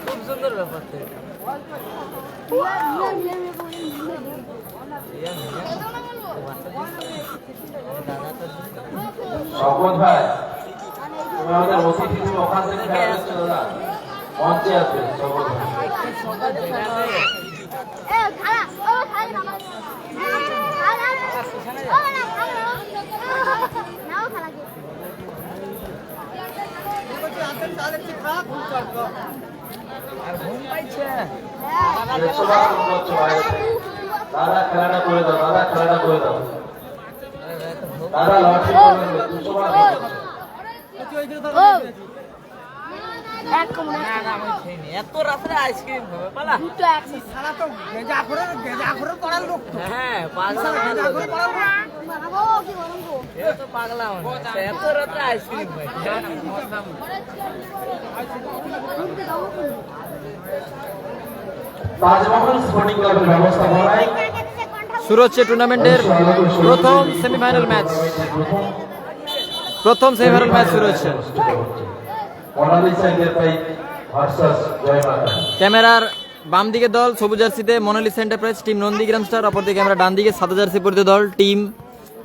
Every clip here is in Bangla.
খুব সুন্দর ব্যাপার তো শপথ ভাই, তুমি আমাদের অতিথি, তুমি ওখান থেকে চলো না, মঞ্চে আছে শপথ ভাই। দাদা খেলাটা করে দাও, দাদা খেলাটা করে দাও, দাদা লড়াই করবেন, 200 বার এত রাত্রে আইসক্রিম হবে পালা হ্যাঁ পাগলা এত রাত্রে আইসক্রিম তাজমহল স্পোর্টিং ক্লাবের ব্যবস্থাপনায় শুরু হচ্ছে টুর্নামেন্টের প্রথম সেমিফাইনাল ম্যাচ। প্রথম সেমিফাইনাল ম্যাচ শুরু হচ্ছে। ক্যামেরার বাম দিকে দল সবুজ জার্সিতে Monalisa enterprise team Nandigram star, অপরদিকে ক্যামেরা ডান দিকে সাদা জার্সি পরিহিত দল টিম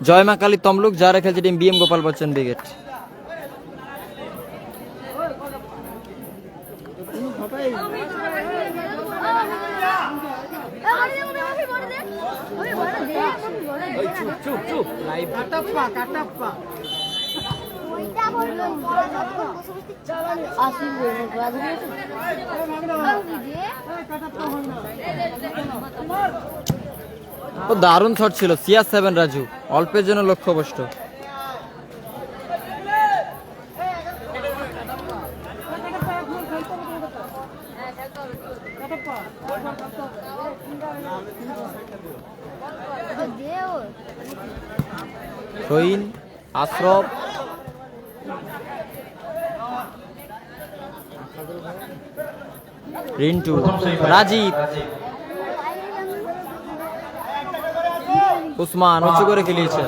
জয় মা কালী তমলুক, যারা খেলছে team BM Gopal Bachchan brigade. ও দারুণ শট ছিল CR7 রাজু, অল্পের জন্য লক্ষ্যভ্রষ্ট। শহীন, আশরফ, রিন্টু, রাজীব, উসমান উঁচু করে খেলিয়েছে,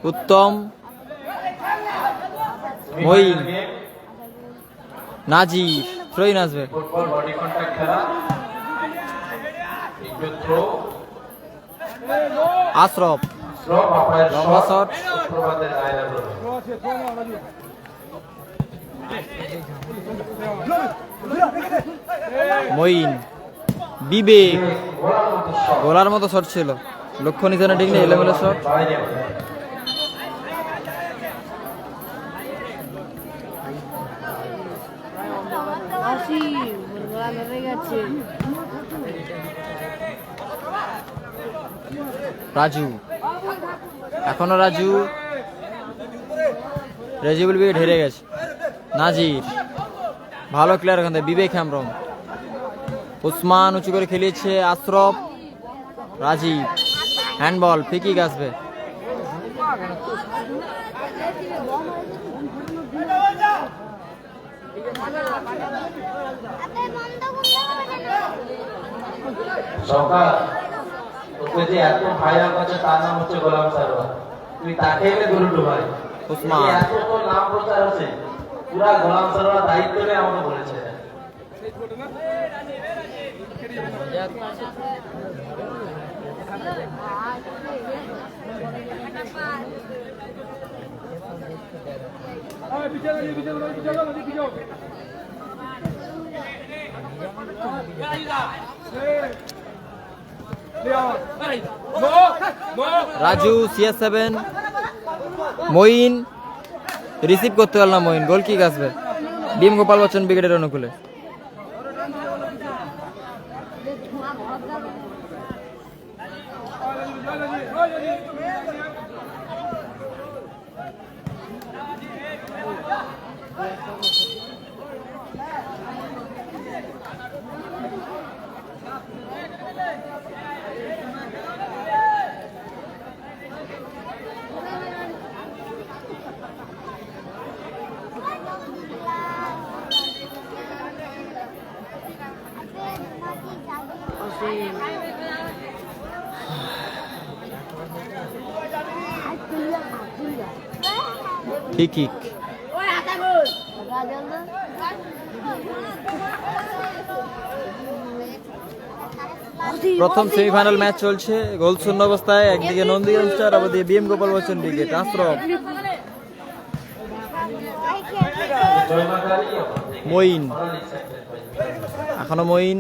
উত্তম, মঈন, নাজির, শহীন আসবে, আশরফ, লম্বা শট, মঈন, বিবেক, গোলার মতো শট ছিল, লক্ষ্য নিশানা ঠিক নেই, এলোমেলো শট। রাজু, এখনো রাজু, রেজিবুল বিকেট হেরে গেছে। নাজির, ভালো প্লেয়ার ওখান থেকে, বিবেক হেমব্রম, উসমান উঁচু করে খেলিয়েছে, আশরফ, রাজীব, হ্যান্ডবল, ফিকিক আসবে। তোকে যে এত ভাই আছে তার নাম হচ্ছে গোলাম সারোয়ার, তুই তাকে এলে গুরুটু ভাই। উসমান, এত তোর নাম প্রচার হচ্ছে, পুরা গোলাম সারোয়ার দায়িত্ব নিয়ে আমাকে বলেছে। রাজু, CR7, মঈন, রিসিভ করতে পারলাম মঈন, গোল কিক আসবে বিএম গোপাল বচ্চন ব্রিগেডের অনুকূলে। Free kick. প্রথম সেমিফাইনাল ম্যাচ চলছে, গোল শূন্য অবস্থায়। একদিকে নন্দীগ্রাম স্টার, অপরদিকে বিএম গোপাল বচ্চন উইকেট। আশ্রফ, মঈন, এখনো মঈন।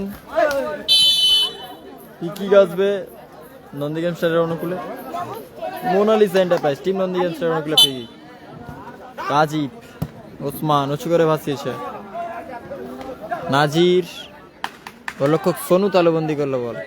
কি আসবে নন্দীগ্রাম স্টারের অনুকূলে? মোনালিসা এন্টারপ্রাইজ টিম নন্দীগ্রাম স্টারের অনুকূলে ফ্রি কিক। রাজীব, ওসমান উঁচু করে ভাসিয়েছে। নাজির, গোলরক্ষক সোনু তালুবন্দি করলো বল।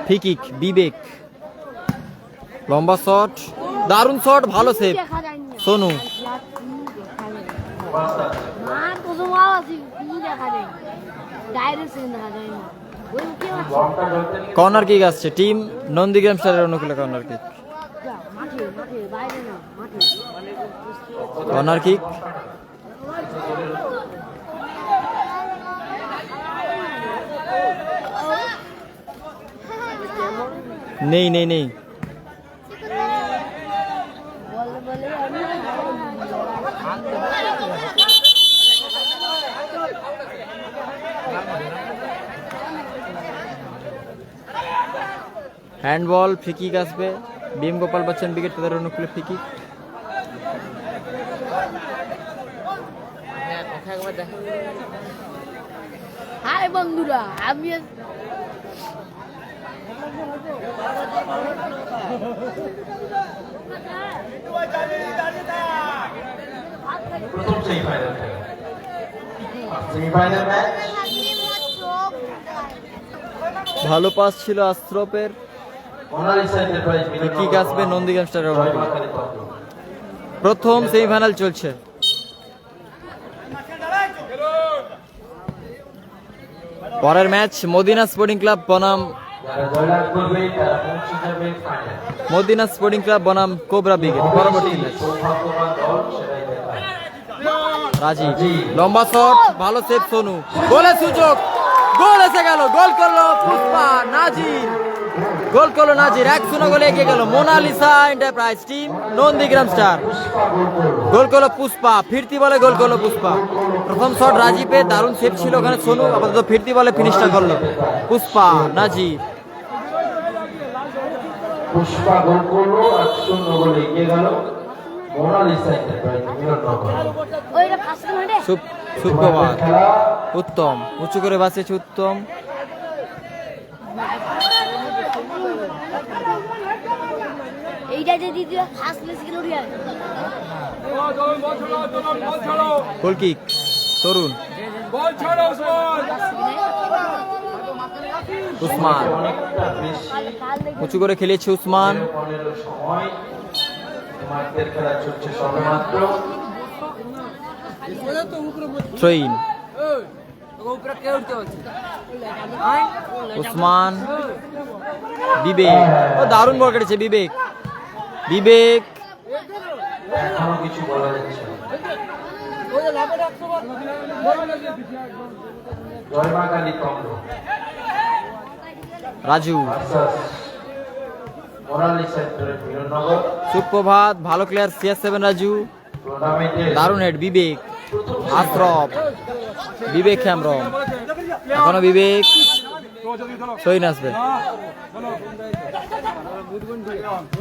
ফ্রি কিক বিবেক, লম্বা শট, দারুণ শট, ভালো সেভ সোনু। কর্নার কিক আসছে টিম নন্দীগ্রাম স্টারের অনুকূলে। Corner kick, corner kick. নেই নেই নেই হ্যান্ডবল। ফ্রি কিক আসবে, বিএম গোপাল বচ্চন উইকেট তাদের অনুকূলে ফ্রি কিক। হাই বন্ধুরা, আমি প্রথম সেমিফাইনাল ম্যাচ। ভালো পাস ছিল আশ্রফের। মোনালিসা এন্টারপ্রাইজ ফ্রি কিক আসবে নন্দীগ্রাম স্টারের অনুকূলে। প্রথম সেমিফাইনাল চলছে। পরের ম্যাচ মদিনা স্পোর্টিং ক্লাব বনাম মদিনা স্পোর্টিং ক্লাব বনাম কোবরা ব্রিগেড। পরবর্তী ম্যাচ রাজীব, লম্বা শট, ভালো সেভ সোনু। গোলের সুযোগ, গোল এসে গেল। গোল করলো পুষ্পা নাজির, গোল করলো নাজির। 1-0 গোলে এগিয়ে গেল Monalisa enterprise team Nandigram star. Goal করলো পুষ্পা, ফিরতি বলে গোল করলো পুষ্পা। প্রথম শট রাজীবের, দারুণ সেভ ছিল ওখানে সোনু। আপাতত ফিরতি বলে ফিনিশটা করলো পুষ্পা নাজির। পুষ্পা গোল করলো, 1-0 গোলে এগিয়ে গেল মোনালিসা এন্টারপ্রাইজ মিলননগর। সুপ্রভাত, উত্তম উঁচু করে বাঁচিয়েছে উত্তম। এইটা যে দ্বিতীয় ফার্স্ট ম্যাচ গেল রিয়াল। গোল কিক তরুণ, উসমান অনেকটা বেশি উঁচু করে খেলেছে উসমান। 15 সময় তোমাদের খেলা চলছে সবেমাত্র। থ্রোইন, উসমান, বিবেক, ও দারুণ বল কেটেছে বিবেক। বিবেক এখনো কিছু বলা যাচ্ছে না। জয়মাকালী তন্দ্র Raju, versus Monalisa enterprise Milannagar. Suprabhat, ভালো প্লেয়ার CR7 রাজু, টুর্নামেন্টে দারুণ হেড বিবেক। আশ্রফ, বিবেক হ্যামরম, এখনো বিবেক। সইন আসবে,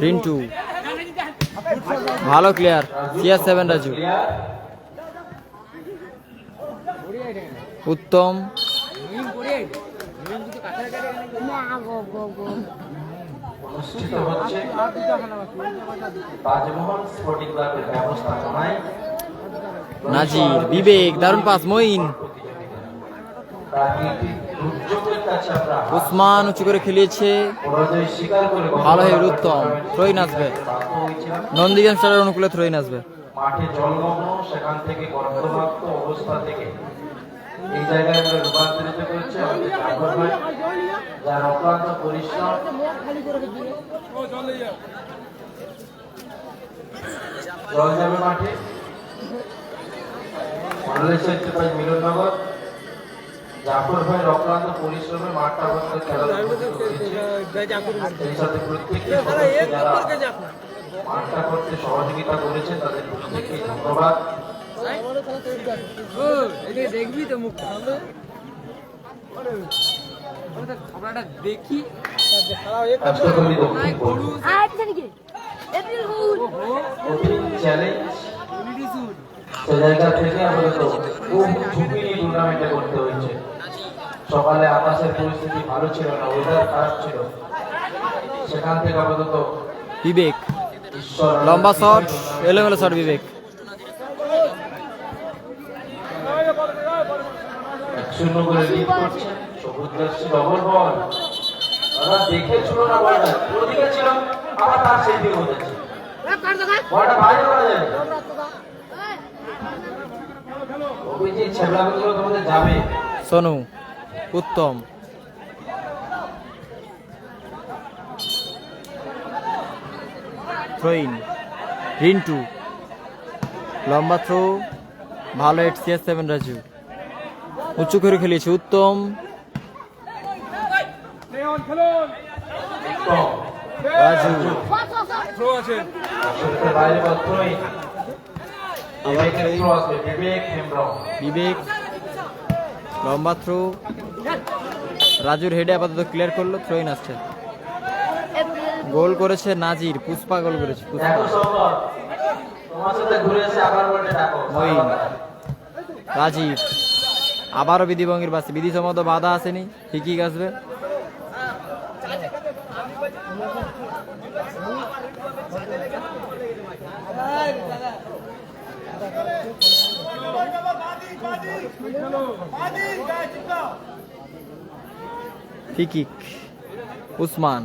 রিন্টু, ভালো প্লেয়ার CR7 রাজু। উত্তম, অনুষ্ঠিত হচ্ছে তাজমহল স্পোর্টিং ক্লাবের ব্যবস্থাপনায় নাজির, বিবেক, দারুণ পাস মঈন। প্রাকৃতিক দুর্যোগের কাছে আমরা উসমান উঁচু করে খেলিয়েছে, পরাজয় স্বীকার করে ভালো হেড উত্তম। থ্রোইন আসবে, বাধ্য হয়েছিলাম। নন্দীগ্রাম স্টারের অনুকূলে থ্রোইন আসবে। মাঠে জলমগ্ন, সেখান থেকে গর্তবাক্ত অবস্থা থেকে এই জায়গায় আমরা রূপান্তরিত করেছি আমাদের জাগর ভাই। যার অক্লান্ত পরিশ্রম জল যাবে মাঠে বাংলাদেশের মিলননগর জাফর ভাইয়ের অক্লান্ত পরিশ্রমে মাঠটা বন্ধ খেলা সেই সাথে প্রত্যেকটি যারা মাঠটা করতে সহযোগিতা করেছেন তাদের প্রত্যেককে ধন্যবাদ। দেখবি তো মুখ দেখি কাষ্টকলি দক্ষিণ গোল আচ্ছা নাকি এপ্রিল ফুল কঠিন চ্যালেঞ্জ সে জায়গা থেকে আমাদের তো খুব ঝুঁকি নিয়ে টুর্নামেন্টে করতে হয়েছে। সকালে আকাশের পরিস্থিতি ভালো ছিল না, ওয়েদার খারাপ ছিল, সেখান থেকে আপাতত বিবেক ঈশ্বর লম্বা শট, এলোমেলো শট বিবেক। 1-0 করে লিড করছে। সবুজ জার্সি ডবল বল, দাদা দেখেছিল না বলটা ওদিকে ছিল, আবার তার সেই দিকে হতেছে বলটা বাইরে করা যায়। অভিজিৎ ছেবলাগুলো তোমাদের যাবে। সোনু উত্তম, থ্রোইন রিন্টু, লম্বা থ্রো, ভালো HCS7 রাজু, উঁচু করে খেলিয়েছে উত্তম, রাজু আসলে বাইরে বল থ্রোইন, বিবেকের থ্রো আসবে, বিবেক হেমব্রম বিবেক লম্বা থ্রো, রাজুর হেডে আপাতত ক্লিয়ার করলো, থ্রোইন আসছে। গোল করেছে নাজির, পুষ্পা গোল করেছে পুষ্পা। দেখো সৌরভ, তোমার সাথে ঘুরে এসে আবার বলটা ডাকো। মঈন, রাজীব, আবারও বিধিভঙ্গির বাসে, বিধিসম্মত বাধা আসেনি, ঠিকই আসবে। ফ্রি কিক, উসমান,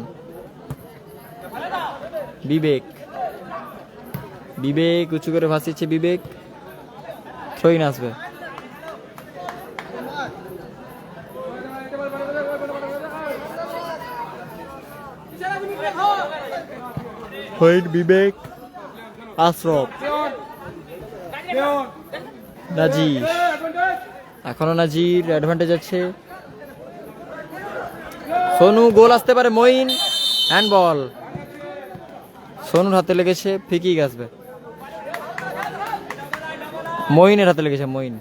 বিবেক, বিবেক উঁচু করে ভাসিয়েছে বিবেক, থ্রোইন আসবে। থ্রোইন বিবেক, আশরফ, নাজির, এখনো নাজির অ্যাডভান্টেজ আছে। সোনু, গোল আসতে পারে, মঈন, হ্যান্ডবল, সোনুর হাতে লেগেছে, ফ্রি কিক আসবে। মঈনের হাতে লেগেছে, মঈন।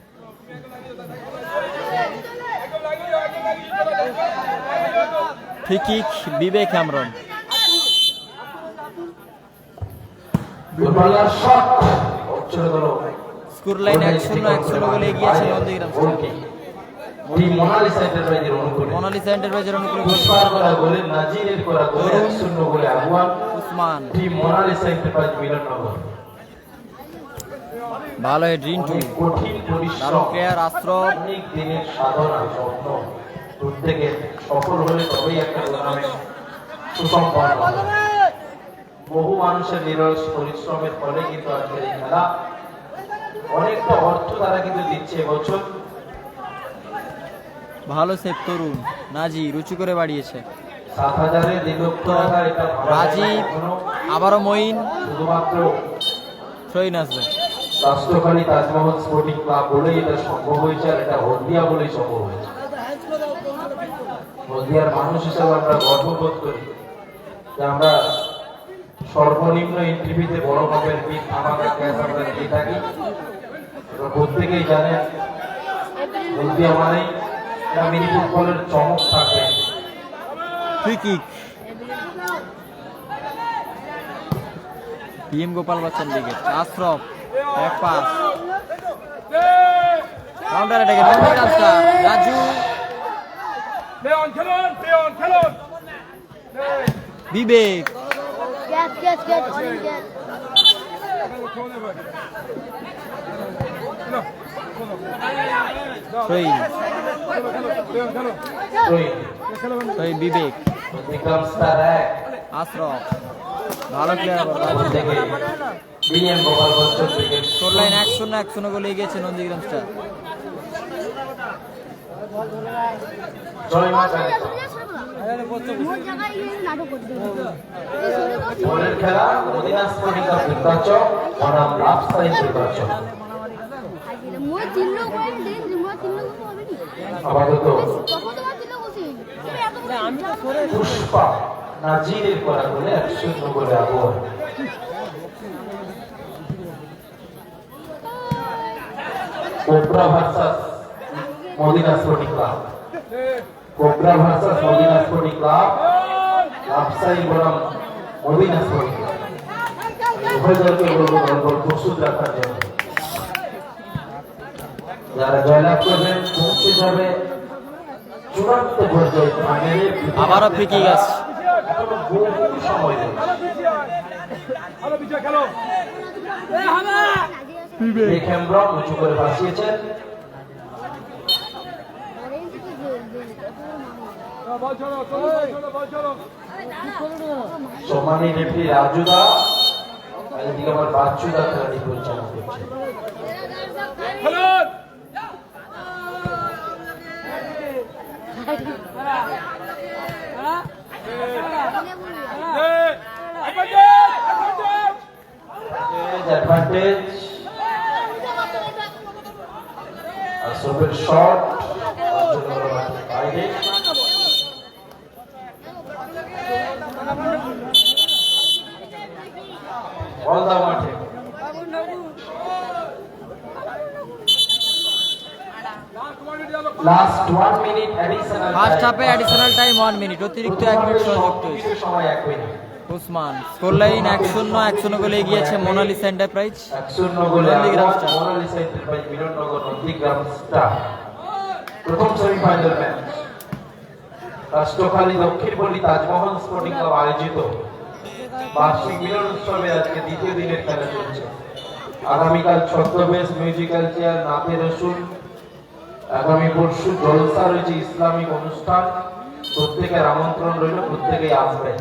ফ্রি কিক বিবেক হ্যামরন। ফুটবলার শট অবচরে হলো। স্কোর লাইন 1-0 গোলে এগিয়েছে নন্দীগ্রাম। টিম মোনালিসা এন্টারপ্রাইজের অনুকূলে, মোনালিসা এন্টারপ্রাইজের অনুকূলে পুষ্পার করা গোলে, নাজিরের করা গোলে 1-0 গোলে আগুয়ান Usman, team Mona Lisa enterprise Milannagar. ভালো হেড রিন্টু, অনেক কঠিন দারুণ পরিশ্রম, প্লেয়ার আশরফ, অনেক দিনের সাধনা স্বপ্ন প্রত্যেকে সফল হলে তবেই একটা টুর্নামেন্ট সুসম্পন্ন হবে। বহু মানুষের নিরস পরিশ্রমের ফলে কিন্তু আজকের এই খেলা অনেকটা অর্থ তারা কিন্তু দিচ্ছে এবছর। ভালো সেভ তরুণ, নাজির উঁচু করে বাড়িয়েছে, 7,000-এ 2 লক্ষ টাকা, এটা ভাবা যায় না রাজীব, এখনো। আবারও মঈন, শুধুমাত্র থ্রোইন আসবে। রাষ্ট্রখালী তাজমহল স্পোর্টিং ক্লাব বলেই এটা সম্ভব হয়েছে, আর এটা হলদিয়া বলেই সম্ভব হয়েছে। হলদিয়ার মানুষ হিসেবে আমরা গর্ববোধ করি যে আমরা সর্বনিম্ন এন্ট্রি ফিতে বড় মাপের পিক আমাদের গ্যাস আমরা দিয়ে থাকি। আপনারা প্রত্যেকেই জানেন হলদিয়া মানেই একটা মিনি ফুটবলের চমক থাকবে। Free kick PM Gopal Bachchan দিকে, আশরফ, এক পাস, কাউন্টার অ্যাটাকে নন্দীগ্রাম স্টার, রাজু, বিবেক, ক্যাচ অনেক catch throw in, Rohit, throw in Bibek, নিকলাম স্টার 1 আশরফ, ভালো প্লেয়ার, থেকে বিএম গোপাল বচ্চন থেকে স্কোর লাইন 1-0 গোলে এগিয়েছে নন্দীগ্রাম স্টার। জয় মা কালী। মোর জায়গায় এই নাটক করতে হবে এই শুনে বলছি পরের খেলা মদিনা স্পোর্টিং ক্লাব নির্বাচক বনাম লাভসাইন নির্বাচক। আইলে মোর তিন লোক হয় দিন মোর তিন লোক হবে নি আপাতত তখন তোমার তিন লোক বসে আমি তো পুষ্পা নাজিরের করা বলে 1-0 গোলে আগুন। Cobra versus Madina sporting club, Cobra versus Madina sporting club, লাভসাইন বনাম মদিনা স্পোর্টিং ক্লাব। উভয় দলকে বলবো দল প্রস্তুত রাখার জন্য। যারা জয়লাভ করবেন পৌঁছে যাবে চূড়ান্ত পর্যায়ে ফাইনালে। আবারও ফ্রি কিক আছে। এখনো বহু সময় রয়েছে। বেকহ্যাম ব্রম উঁচু করে ভাসিয়েছেন। সম্মানী রেফারি রাজুদা, এদিকে আমার বাচ্চুদা খেলাটি পরিচালনা করছে। অ্যাডভান্টেজ আশরাফের শট বাইরে। বল দাও মাঠে। লাস্ট 1 মিনিট অ্যাডিশনাল ফার্স্ট হাফে অ্যাডিশনাল টাইম 1 মিনিট, অতিরিক্ত 1 মিনিট সংযুক্ত হয়েছে। সময় 1 মিনিট। ওসমান স্কোর লাইন 1-0 গোলে এগিয়েছে মোনালিসা এন্টারপ্রাইজ। 1-0 গোলে Nandigram star. Monalisa enterprise Milannagar Nandigram star. প্রথম semifinal match Rashtrakhali Dakshinpalli Taj Mahal sporting club আয়োজিত বার্ষিক মিলন উৎসবে আজকে দ্বিতীয় দিনের খেলা চলছে। আগামীকাল ছদ্মবেশ, মিউজিক্যাল চেয়ার, নাতে রসুন। আগামী পরশু জলসা রয়েছে, ইসলামিক অনুষ্ঠান। প্রত্যেকের আমন্ত্রণ রইল, প্রত্যেকেই আসবে।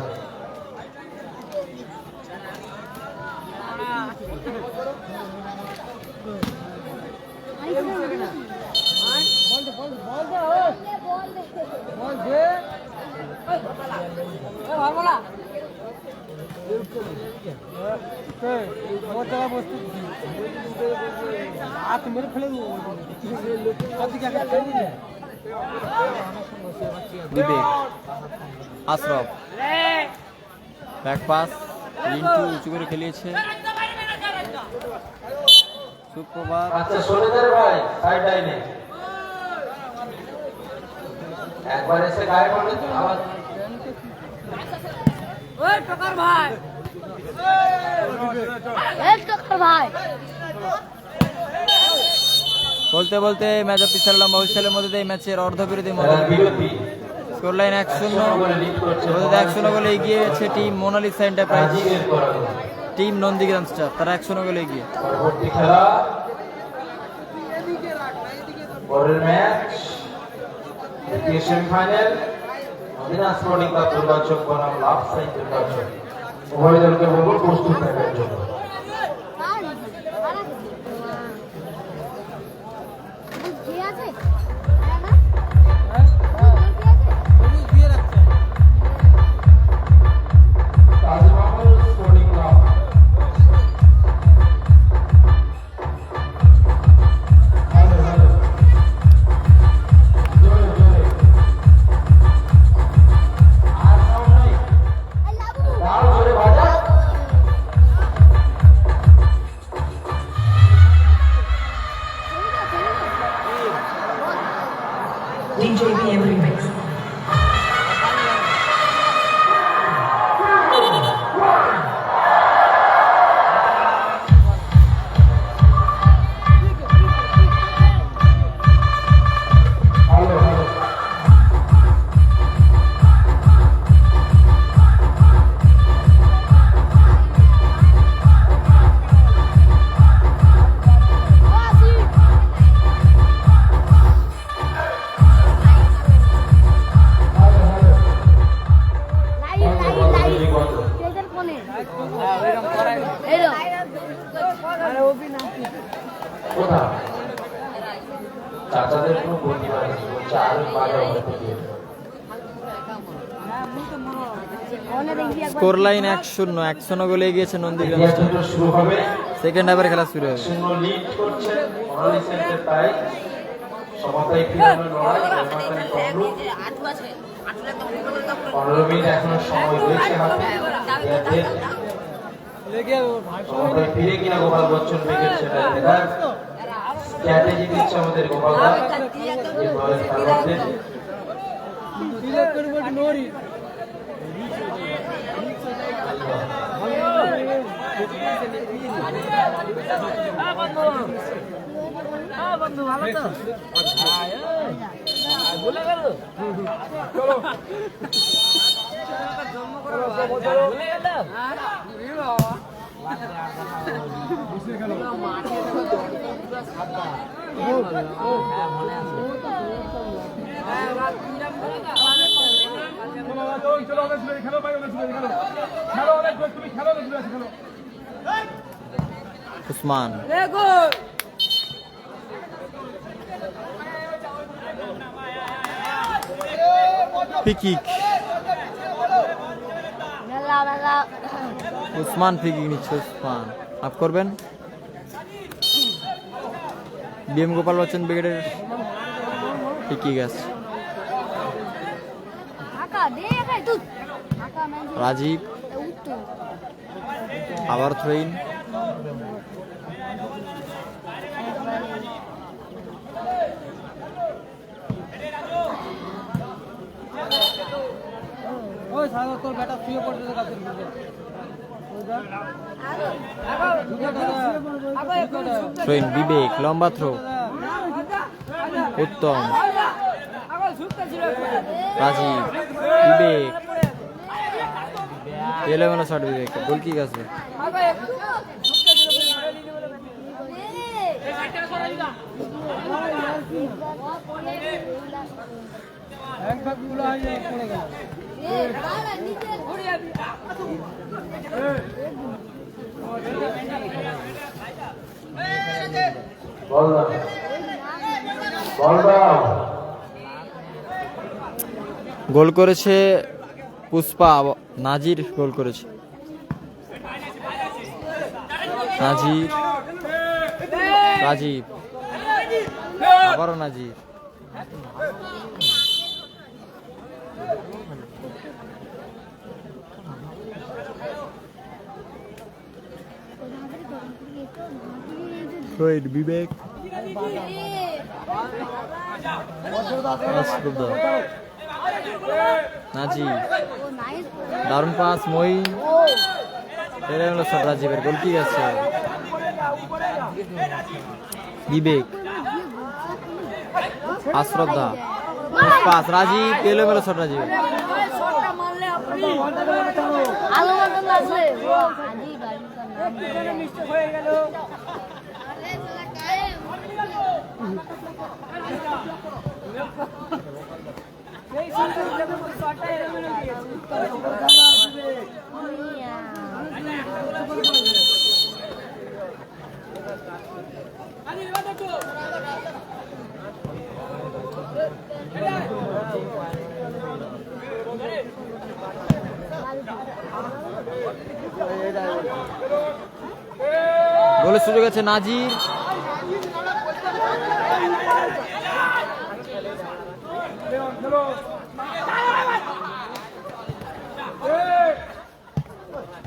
বিবেক, আশরাফ, ব্যাক পাস, রিন্টু উঁচু করে খেলিয়েছে। সুপ্রভাত, আচ্ছা সরে যান ভাই, সাইড লাইনে একবার এসে গায়ে পড়লে আবার ওই টকার ভাই এই টকার ভাই বলতে বলতে ম্যাচ অফিসার লম্বা হুইসেলের মধ্যে এই ম্যাচের অর্ধবিরতি বিরতি। স্কোর লাইন 1-0 গোলে এগিয়ে গেছে টিম মোনালিসা এন্টারপ্রাইজ, রাজীবের করা গোল। Team Nandigram star. তারা 1-0 গোলে এগিয়ে। পরবর্তী খেলা পরের ম্যাচ দ্বিতীয় সেমিফাইনাল মদিনা স্পোর্টিং ক্লাব নির্বাচক বনাম লাভসাইন নির্বাচক। উভয় দলকে বলবো প্রস্তুত থাকার জন্য। কি আছে Taj Mahal sporting club hello hello জোরে জোরে আর সাউন্ড নাই, দাও জোরে বাজা। DJ BM Remix. Hello hello কোথা চাচাদের কোনো প্রতিভা নেই, বলছে আরো বাজা হতে দিয়ে স্কোর লাইন 1-0, 1-0 গোলে এগিয়েছে নন্দীগ্রাম দ্বিতীয় স্টার। চ্যাপ্টার শুরু হবে। সেকেন্ড হাফের খেলা শুরু হবে। 1-0 লিড করছেন অনারি সেন্টার তাই সমতায় ফিরানোর লড়াই এলাকায় তমলুক। 15 মিনিট এখনো সময় রয়েছে হাতে। সমতায় ফিরে কিনা গোপাল বচ্চন উইকেট সেটা দেখার স্ট্র্যাটেজি দিচ্ছে আমাদের গোপাল দা এই দলের খেলোয়াড়দের। বন্ধু ভালো তো বলে গেল ভুলে গেলাম উসমান ফ্রি-কিক, মেলা মেলা উসমান ফ্রি-কিক নিচ্ছে। উসমান আপ করবেন। বিএম গোপাল বচ্চন ব্রিগেডের ফ্রি-কিক আছে। ঢাকা দে ভাই তুই ঢাকা ম্যান রাজীব উত্তর আবার থ্রোইন। ওই সাগর তোর ব্যাটা শুয়ে পড়তে কাছে থ্রোইন বিবেক, লম্বা থ্রো, উত্তম, রাজীব, বিবেক, এলোমেলো শট বিবেক, গোল কিক আছে। বল দাও বল দাও। গোল করেছে পুষ্পা, নাজির গোল করেছে। নাজির, রাজীব, আবারও নাজির। বিবেক, নাজির, দারুণ পাস মই, রাজীবের গোল কি আছে। বিবেক, আশরফ দা পাস, রাজীব, এলোমেলো শট রাজীব। শটটা মারলে আপনি আলো মতন লাগছে ও আজি গাড়ি মিস্টেক হয়ে গেল এই শটটা এলোমেলো গোলের সুযোগ আছে নাজির,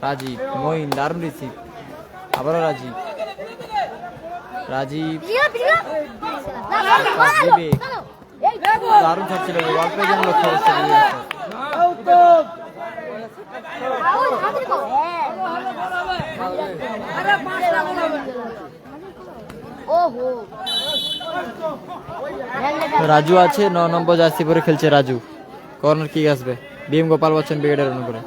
রাজীব, মঈন, দারুণ রিসিভ, আবারও রাজীব, রাজীব, বিবেক, দারুণ শট ছিল, অল্পের জন্য লক্ষ্য করছে বিবেক। রাজু আছে 9 নম্বর জার্সি পরে খেলছে রাজু। কর্নার কিক আসবে বিএম গোপাল বচ্চন ব্রিগেডের অনুকূলে।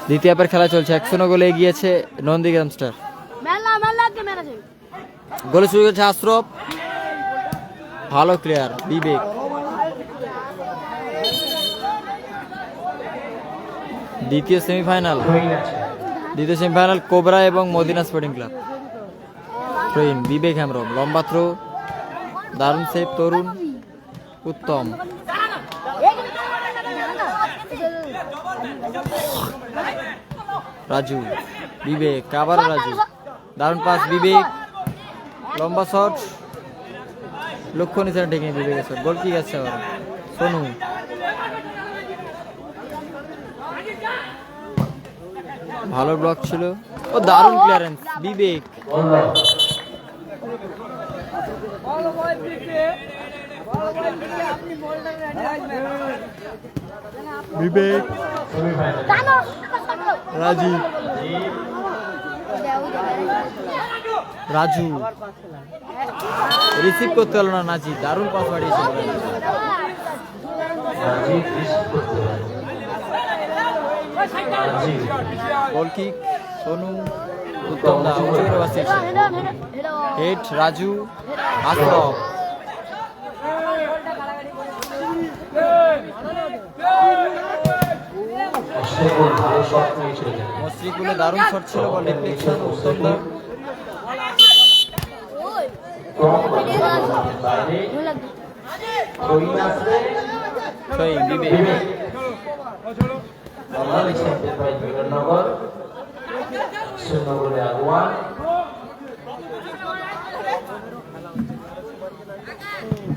দ্বিতীয় হাফের খেলা চলছে, 100 গোলে এগিয়েছে নন্দীগ্রাম স্টার। গোলে শুরু করেছে আশরফ, ভালো ক্লিয়ার বিবেক, দ্বিতীয় সেমিফাইনাল কোবরা এবং মদিনা স্পোর্টিং ক্লাব। ট্রেন বিবেক হেমব্রম, লম্বা থ্রো, দারুণ সেভ তরুণ, উত্তম, রাজু, বিবেক, আবারও রাজু, দারুণ পাস বিবেক, লম্বা শট, লক্ষ্য নিচে ঢেকে বিবেকের শট, গোল কি গেছে আবার সোনু, ভালো ব্লক ছিল, ও দারুণ ক্লিয়ারেন্স বিবেক, বিবেক, রাজীব, রাজু রিসিভ করতে হলো না, নাজি দারুণ পাস পাঠিয়েছে, গোল কিক সোনু, উত্তম দা হেড রাজু, আশরাফ, মসজিদগুলো দারুণ শট ছিল, বল ডিফ্লেকশন, উত্তম দা বিবেক,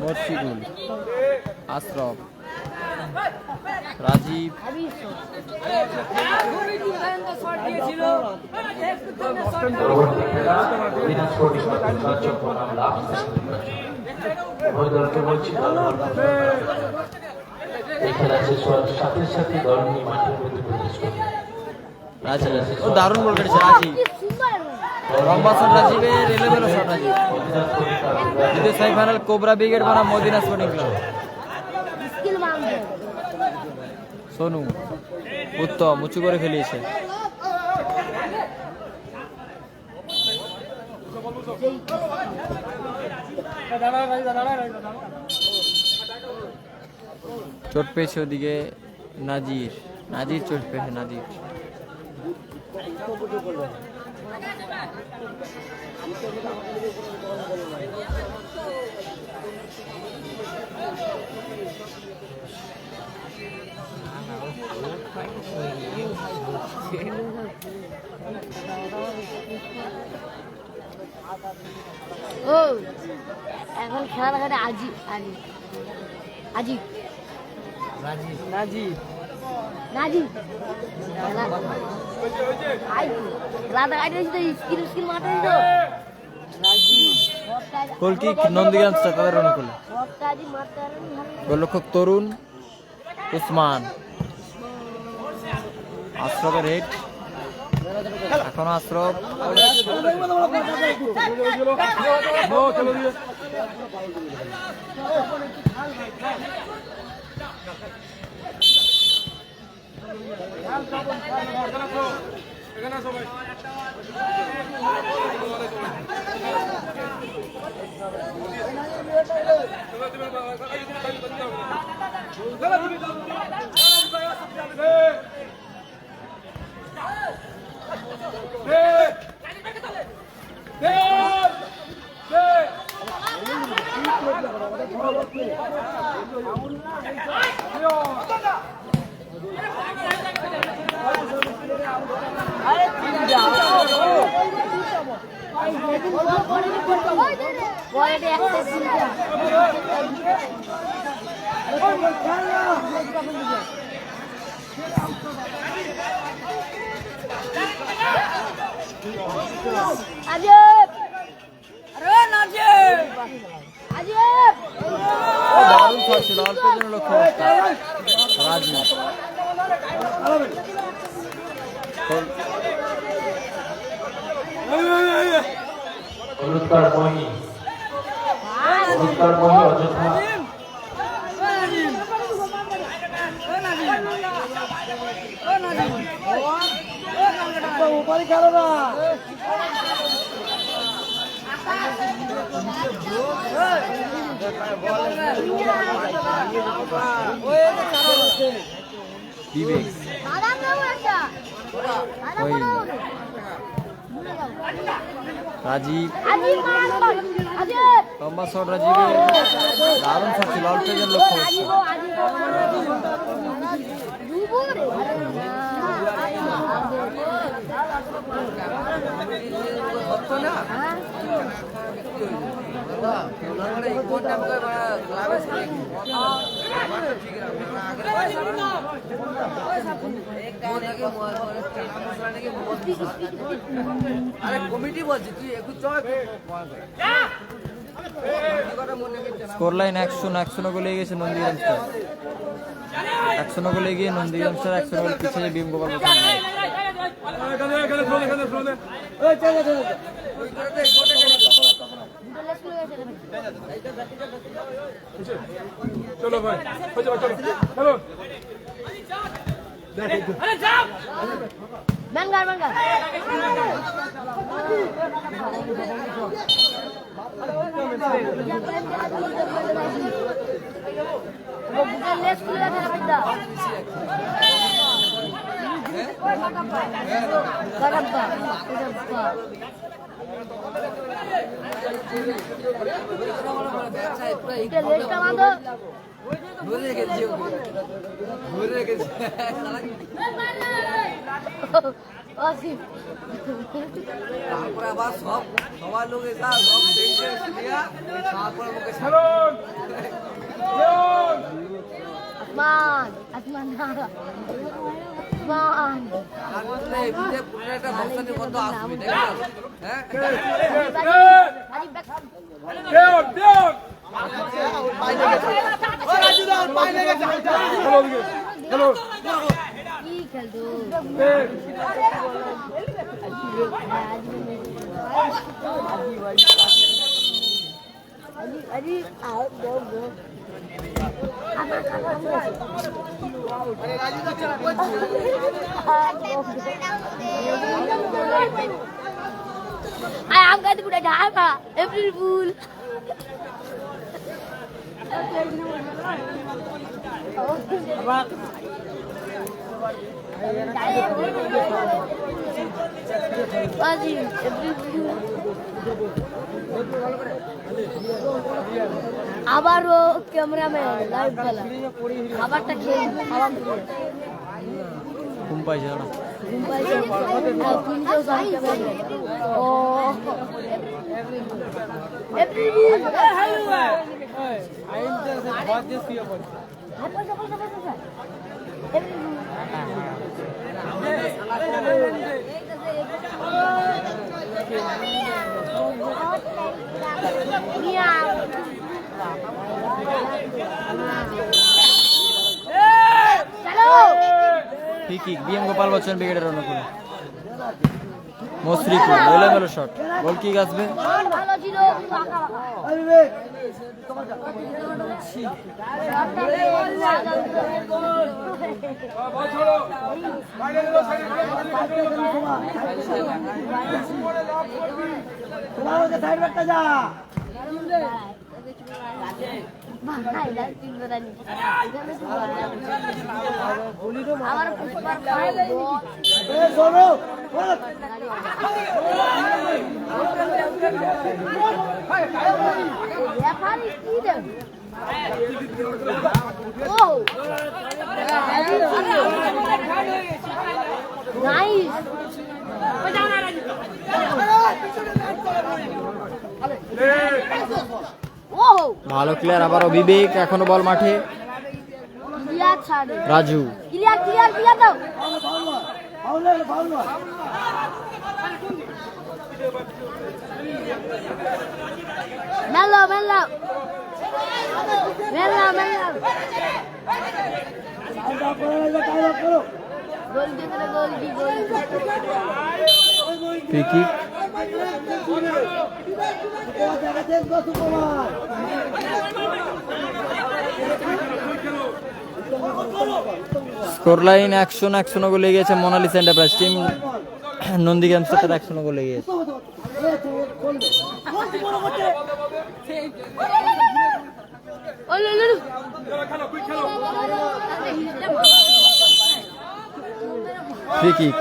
মসজিদুল, আশরাফ, রাজীব, রাজীব, ও দারুণ বল করেছে রাজীব, লম্বা শট রাজীবের, এলোমেলো শট রাজীব, দ্বিতীয় সেমিফাইনাল কোবরা ব্রিগেড বনাম মদিনা স্পোর্টিং ক্লাব, সোনু, উত্তম উঁচু করে খেলিয়েছে, চোট পেয়েছে ওদিকে নাজির, নাজির চোট পেয়েছে, নাজির ও এখন খেলা দেখাতে আজি আজি আজি নাজি নাজি খেলা দেখাতে তো স্কিল স্কিল মারতে দিত গোল কিক নন্দীগ্রাম তাদের অনুকূলে, সবটাজি মারতে গোলরক্ষক তরুণ, উসমান, আশরফের হেড, এখনো আশরফ, বলটি অ্যাক্সেস আজিব আরে নাজিব আজিব দারুণ শট ছিল, অল্প জন্য লক্ষ্য, রাজু, হলুদকার মহি, হলুদকার মহি অযোধ্যা, উপরে খেলো না, বিবেক, রাজীব, লম্বা শট রাজীবের, দারুণ শট ছিল, অল্প জন লক্ষ্য, দুপুরে কমিটি বলছি তুই একটু চল স্কোর লাইন 100 গোলে এগিয়ে গেছে নন্দীগ্রাম স্টার। 100 গোলে এগিয়ে নন্দীগ্রাম স্টার, 100 গোল পিছিয়ে বিএম গোপাল বচ্চন। চলো ভাই চলো চলো ব্যাঙ্গার ব্যাঙ্গার লেস খুলে গেছে না গরব্বা এটা লেসটা বাঁধো ধরে রেখেছি ধরে রেখেছি অসীম তারপরে আবার সবার লোক এসা সব দেখছে শুনিয়া তারপরে মুখে আসমান আসমান আসমান একটা ভক্তানি বন্ধ আসবি দেখো হ্যাঁ কি খেলতো अरे आओ गो गो I am going to put a dharma April Fool. আবারও ক্যামেরাম্যান লাইভ বলা খাবারটা খেয়ে খাবার ঘুম পাইছে না ঘুম পাইছে তিনটেও সব ক্যামেরাম্যান ও April fool free kick BM Gopal Bachchan ব্রিগেডের অনুকূলে। মসরিকুল এলোমেলো শট, গোল কিক আসবে। ভালো ছিল আমার পুষ্পার নাইস ভালো ক্লিয়ার, আবারও বিবেক, এখনো বল মাঠে। ক্লিয়ার ছাড়ে রাজু ক্লিয়ার ক্লিয়ার ক্লিয়ার দাও মেলো মেলো মেলো মেলো গোল দিতে গোল দি goal free kick. Score line 100 গোলে গিয়েছে Monalisa enterprise team. Nandigram star 100 গোলে গিয়েছে। Free kick.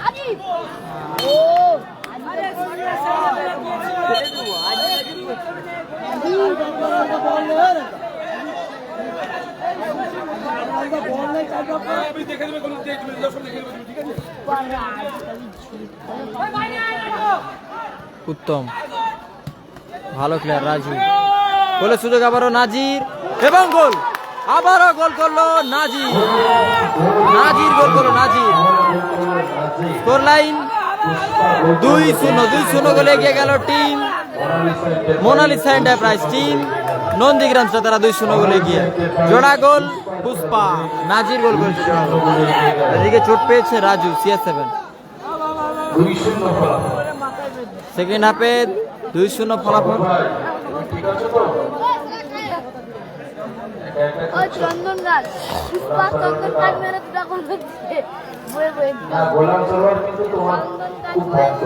আজিব ও আমি দেখে দেবে কোন দর্শক দেখে দেবে ঠিক আছে উত্তম, ভালো প্লেয়ার রাজু। গোলের সুযোগ আবারও নাজির এবং গোল, আবারও গোল করলো নাজির। নাজির গোল করলো নাজির। স্কোর লাইন 2-0 গোলে এগিয়ে গেল team Mona Lisa enterprise. Team Nandigram তারা 2-0 গোলে এগিয়ে। জোড়া গোল পুষ্পা, নাজির গোল করেছে। এদিকে চোট পেয়েছে রাজু CR7। 2-0 ফলাফল। সেকেন্ড হাফে 2-0 ফলাফল। ঠিক আছে তো? ওই চন্দন গাছ পুষ্পা চন্দন গাছ মেরে দুটা গোল করছে বয়ে বয়ে না, গোলাম সরোয়ার কিন্তু তোমার চন্দন গাছ খুব ভক্ত।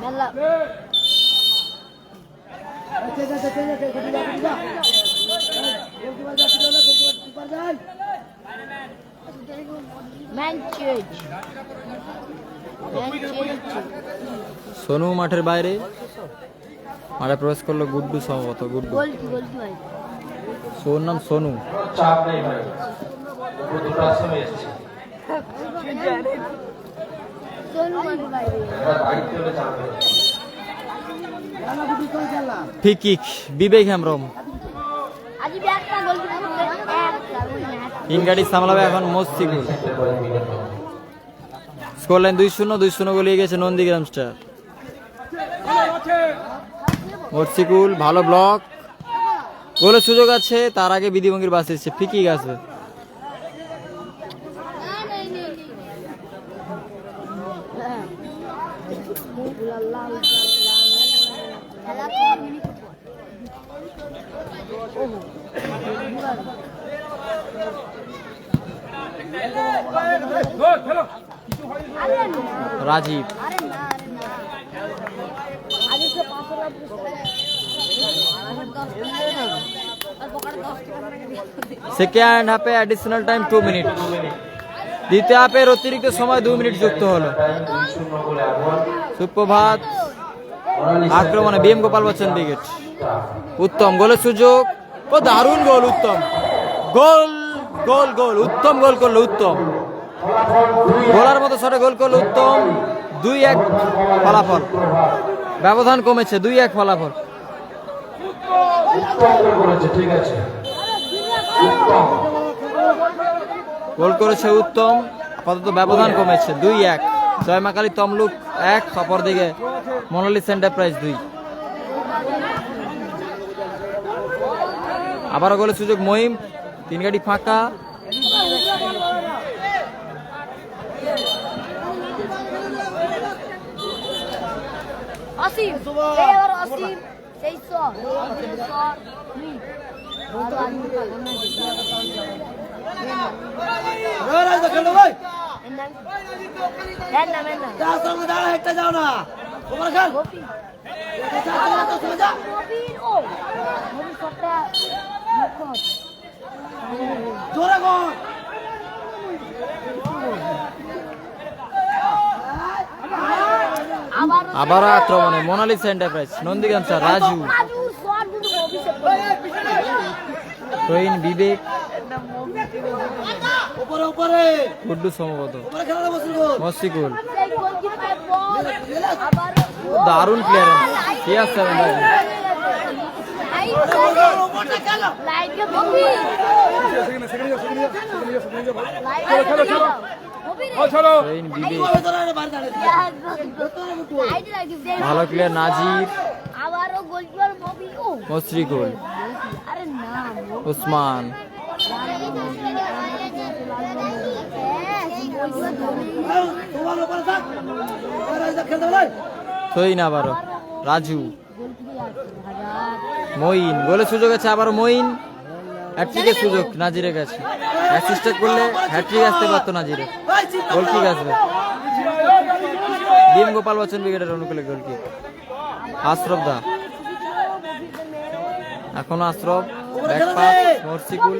মেলা ম্যানচেজ সোনু মাঠের বাইরে, মাঠে প্রবেশ করলো গুড্ডু, সম্ভবত গুড্ডু। গোল কি ভাই সোর নাম সোনু। কোনো চাপ নেই ভাই, দুপুর 2টার সময় এসেছি, সোনু মানে বাইরে এবার বাড়িতে হলে চাপ নেই। ফ্রি কিক বিবেক হেমব্রম। আজি একটা গোল করতে তিন গাড়ি সামলাবে এখন মস্তিকুল। স্কোর লাইন 2-0 গোলে গেছে নন্দীগ্রাম স্টার। মস্তিকুল ভালো ব্লক, গোলের সুযোগ আছে, তার আগে বিধিভঙ্গির বাস এসছে। ফ্রি কিক আছে। রাজীব সেকেন্ড হাফে অ্যাডিশনাল টাইম 2 মিনিট। দ্বিতীয় হাফের অতিরিক্ত সময় 2 মিনিট যুক্ত হলো। 2-0 গোলে আগুয়ান। সুপ্রভাত আক্রমণে BM গোপাল বচ্চন উইকেট। উত্তম গোলের সুযোগ, ও দারুণ গোল। উত্তম গোল গোল গোল উত্তম গোল করলো উত্তম। গোলার মতো শটে গোল করলো উত্তম। 2-1 ফলাফল, ব্যবধান কমেছে। 2-1 ফলাফল। উত্তম গোল করেছে, ঠিক আছে। উত্তম গোল করেছে উত্তম, আপাতত ব্যবধান কমেছে 2-1। জয়মাকালী তমলুক 1, অপরদিকে মোনালিসা এন্টারপ্রাইজ 2। আবারও গোলের সুযোগ মহিম, 3 গাড়ি ফাঁকা। অসীম এবার অসীম সেই শট আবারও আক্রমণে Monalisa enterprise Nandigram star. Raju, Rahin, Bibek, Guddu সম্ভবত, মস্তিকুল। দারুণ প্লেয়ার CR7। রহিন, বিবেক, ভালো প্লেয়ার নাজির, মস্তিকুল, উসমান, থইন, আবারও রাজু, মঈন। গোলের সুযোগ আছে আবারও মঈন। হ্যাটট্রিকের সুযোগ নাজিরের কাছে। অ্যাসিস্ট করলে হ্যাটট্রিক আসতে পারতো নাজিরের। গোল কিক আসবে। ডিএম গোপাল বচ্চন ব্রিগেডের অনুকূলে গোল কিক। আশরফ দা, এখনো আশরফ, ব্যাক পাস মরসিকুল,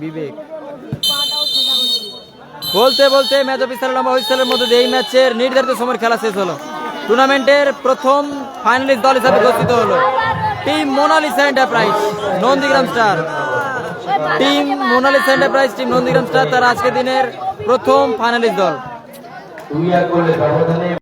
বিবেক। বলতে বলতে ম্যাচ অফিসার লম্বা হুইসেলের মধ্যে দিয়ে এই ম্যাচের নির্ধারিত সময়ের খেলা শেষ হলো। টুর্নামেন্টের প্রথম ফাইনালিস্ট দল হিসাবে ঘোষিত হলো team Mona Lisa enterprise Nandigram star. Team Mona Lisa enterprise, team Nandigram star তারা আজকের দিনের প্রথম ফাইনালিস্ট দল। 2-1 গোলের ব্যবধানে